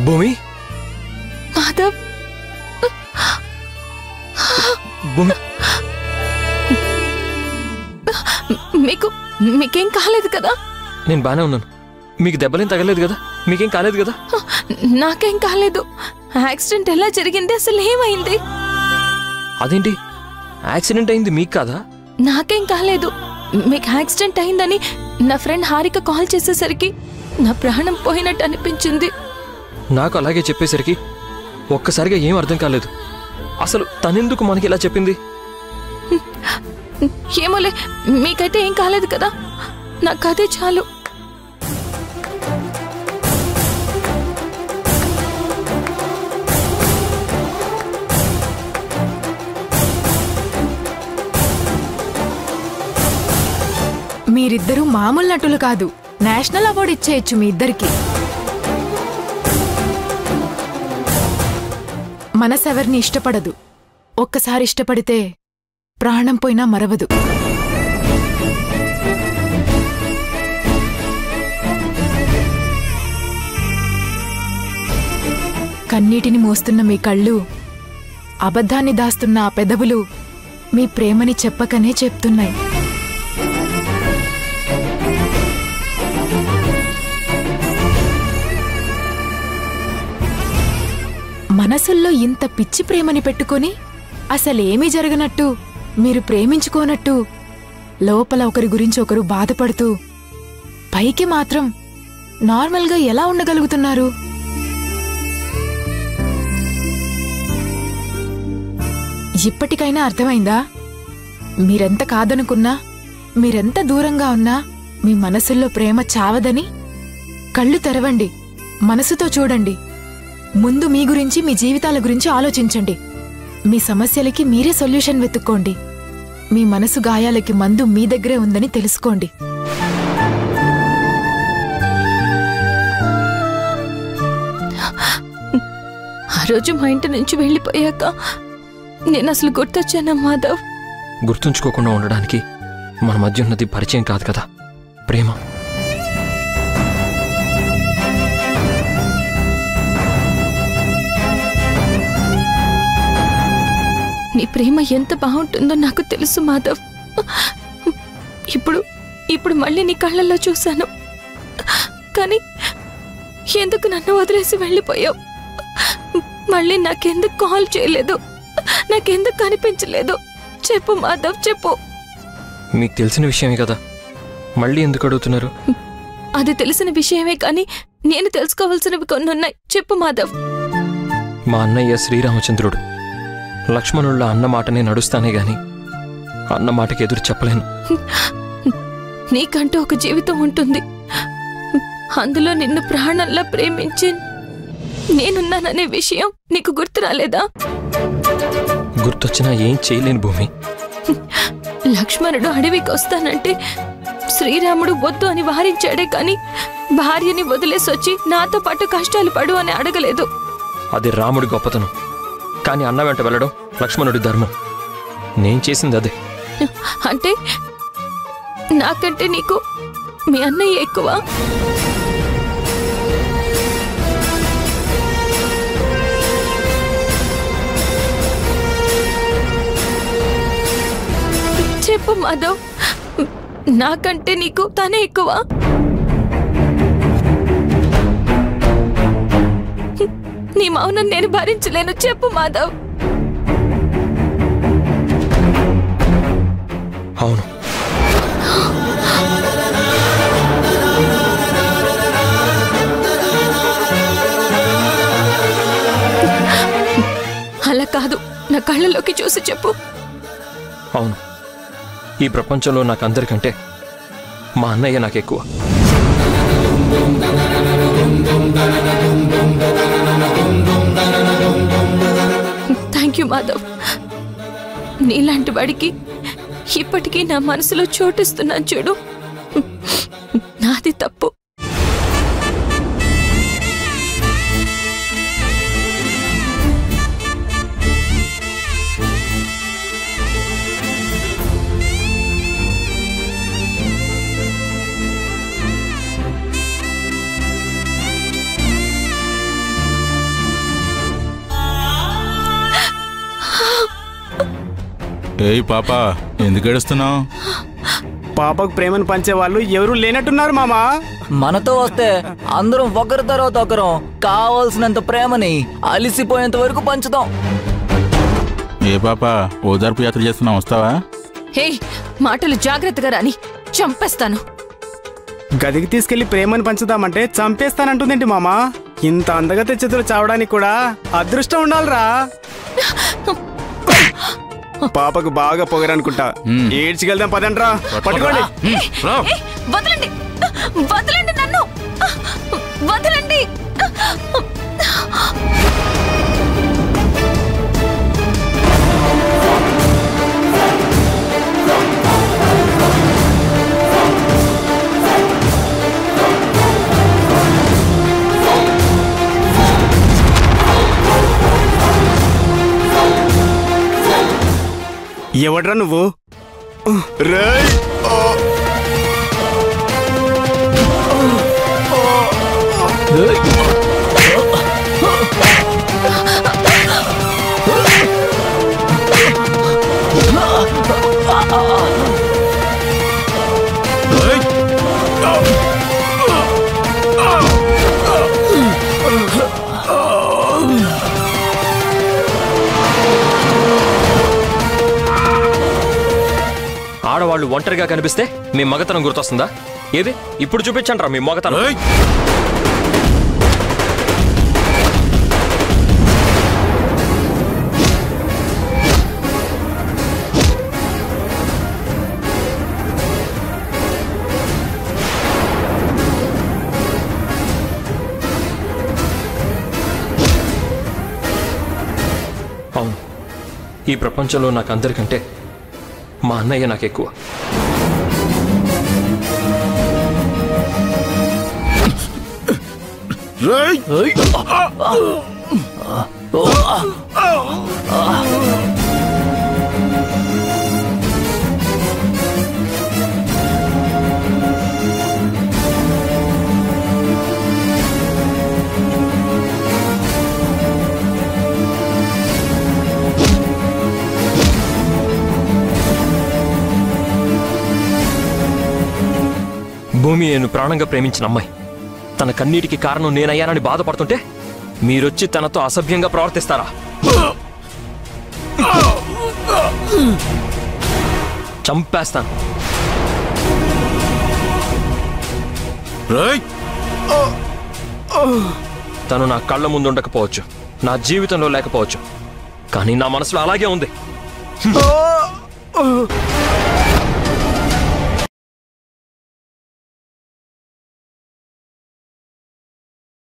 భూమి మాధవ్ భూమి మీకేం కాలేదు కదా? నేను బానే ఉన్నాను. మీకు దెబ్బలేం తగలేదు కదా? మీకేం కాలేదు కదా? నాకేం కాలేదు. యాక్సిడెంట్ ఎలా జరిగింది? అసలు ఏమైంది? అదేంటి యాక్సిడెంట్ అయింది మీకు కాదా? నాకేం కాలేదు. మీకు యాక్సిడెంట్ అయిందని నా ఫ్రెండ్ హారిక కాల్ చేసేసరికి నా ప్రాణం పోయినట్టు అనిపించింది. నాకు అలాగే చెప్పేసరికి ఒక్కసారిగా ఏం అర్థం కాలేదు. అసలు తనెందుకు మనకి ఇలా చెప్పింది? ఏమోలే, మీకైతే ఏం కాలేదు కదా? నాకు అదే చాలు. మీరిద్దరూ మామూలు నటులు కాదు, నేషనల్ అవార్డు ఇచ్చేయచ్చు మీ ఇద్దరికి. మనసెవరిని ఇష్టపడదు, ఒక్కసారి ఇష్టపడితే ప్రాణం పోయినా మరవదు. కన్నీటిని మోస్తున్న మీ కళ్ళు, అబద్ధాన్ని దాస్తున్న ఆ పెదవులు మీ ప్రేమని చెప్పకనే చెప్తున్నాయి. మనసుల్లో ఇంత పిచ్చి ప్రేమని పెట్టుకొని అసలేమీ జరగనట్టు, మీరు ప్రేమించుకోనట్టు, లోపల ఒకరి గురించి ఒకరు బాధపడుతూ పైకి మాత్రం నార్మల్గా ఎలా ఉండగలుగుతున్నారు? ఇప్పటికైనా అర్థమైందా? మీరెంత కాదనుకున్నా, మీరెంత దూరంగా ఉన్నా మీ మనసుల్లో ప్రేమ చావదని? కళ్ళు తెరవండి, మనసుతో చూడండి. ముందు మీ గురించి, మీ జీవితాల గురించి ఆలోచించండి. మీ సమస్యలకి మీరే సొల్యూషన్ వెతుక్కోండి. మీ మనసు గాయాలకి మందు మీ దగ్గరే ఉందని తెలుసుకోండి. ఆ రోజు మా ఇంటి నుంచి వెళ్ళిపోయాక నేను అసలు గుర్తొచ్చానా మాధవ్? గుర్తుంచుకోకుండా ఉండడానికి మన మధ్య ఉన్నది పరిచయం కాదు కదా, ప్రేమ. నీ ప్రేమ ఎంత బాగుంటుందో నాకు తెలుసు మాధవ్. ఇప్పుడు మళ్ళీ నీ కళ్ళల్లో చూశాను. కానీ ఎందుకు నన్ను వదిలేసి వెళ్ళిపోయావు? మళ్ళీ నాకెందుకు కాల్ చేయలేదు? నాకెందుకు కనిపించలేదు? చెప్పు మాధవ్, చెప్పు. మీకు తెలిసిన విషయమే కదా, మళ్ళీ ఎందుకు అడుగుతున్నారు? అది తెలిసిన విషయమే, కానీ నేను తెలుసుకోవాల్సినవి కొన్ని ఉన్నాయి. చెప్పు మాధవ్. మా అన్నయ్య శ్రీరామచంద్రుడు. లక్ష్మణుళ్ళ అన్న మాటనే నడుస్తానే గాని అన్న మాటకి ఎదురు చెప్పలేను. నీకంటూ ఒక జీవితం ఉంటుంది. అందులో నిన్ను ప్రాణంలా ప్రేమించి నేనున్నాననే విషయం నీకు గుర్తు రాలేదా? గుర్తొచ్చినా ఏం చేయలేను భూమి. లక్ష్మణుడు అడవికి వస్తానంటే శ్రీరాముడు వద్దు అని వారించాడే, కానీ భార్యని వదిలేసొచ్చి నాతో పాటు కష్టాలు పడు అని అడగలేదు. అది రాముడి గొప్పతనం, కానీ అన్న వెంట వెళ్ళడం లక్ష్మణుడి ధర్మం. నేను చేసింది అదే. అంటే నాకంటే నీకు మీ అన్నయ్య ఎక్కువ? చెప్పు మాధవ్, నాకంటే నీకు తనే ఎక్కువ? నీ మౌనం నేను భరించలేను. చెప్పు మాధవ్. అవును. అలా కాదు, నా కళ్ళలోకి చూసి చెప్పు. అవును, ఈ ప్రపంచంలో నాకందరికంటే మా అన్నయ్య నాకెక్కువ. Thank you Madhav. నీలాంటి వాడికి ఇప్పటికీ నా మనసులో చోటిస్తున్నాను చూడు. నాది తప్పు. ఏయ్ పాప, ఎందుకు ఏడుస్తున్నావు? పాపకు ప్రేమను పంచే వాళ్ళు ఎవరు లేనట్టున్నారు మామా. మనతో వస్తే అందరం ఒకరి తర్వాత ఒకరం కావాల్సినంత ప్రేమని అలిసిపోయేంత వరకు పంచుతాం. ఏ పాప, ఓదార్పు యాత్ర చేస్తున్నావు, వస్తావా? హే, మాటలు జాగ్రత్తగా రాని, చంపేస్తాను. గదికి తీసుకెళ్లి ప్రేమను పంచుదామంటే చంపేస్తానంటుందేంటి మామా? ఇంత అందగత చేతులు చావడానికి కూడా అదృష్టం ఉండాలిరా. పాపకు బాగా పొగరనుకుంటా. ఏడ్చికెళ్దాం పదండ్రా. పట్టుకోండి. వదలండి, వదలండి, నన్ను వదలండి. ఎవడ్రా నువ్వు? రేయ్! ఆడవాళ్ళు ఒంటరిగా కనిపిస్తే మీ మగతనం గుర్తొస్తుందా? ఏది ఇప్పుడు చూపించండి రా మీ మగతనం. అవును, ఈ ప్రపంచంలో నాకు అందరికంటే మా అన్నయ్య నాకు ఎక్కువ. భూమి నేను ప్రాణంగా ప్రేమించిన అమ్మాయి తన కన్నీటికి కారణం నేనయ్యానని బాధపడుతుంటే మీరొచ్చి తనతో అసభ్యంగా ప్రవర్తిస్తారా? చంపేస్తాను. తను నా కళ్ళ ముందు ఉండకపోవచ్చు, నా జీవితంలో లేకపోవచ్చు, కానీ నా మనసులో అలాగే ఉంది.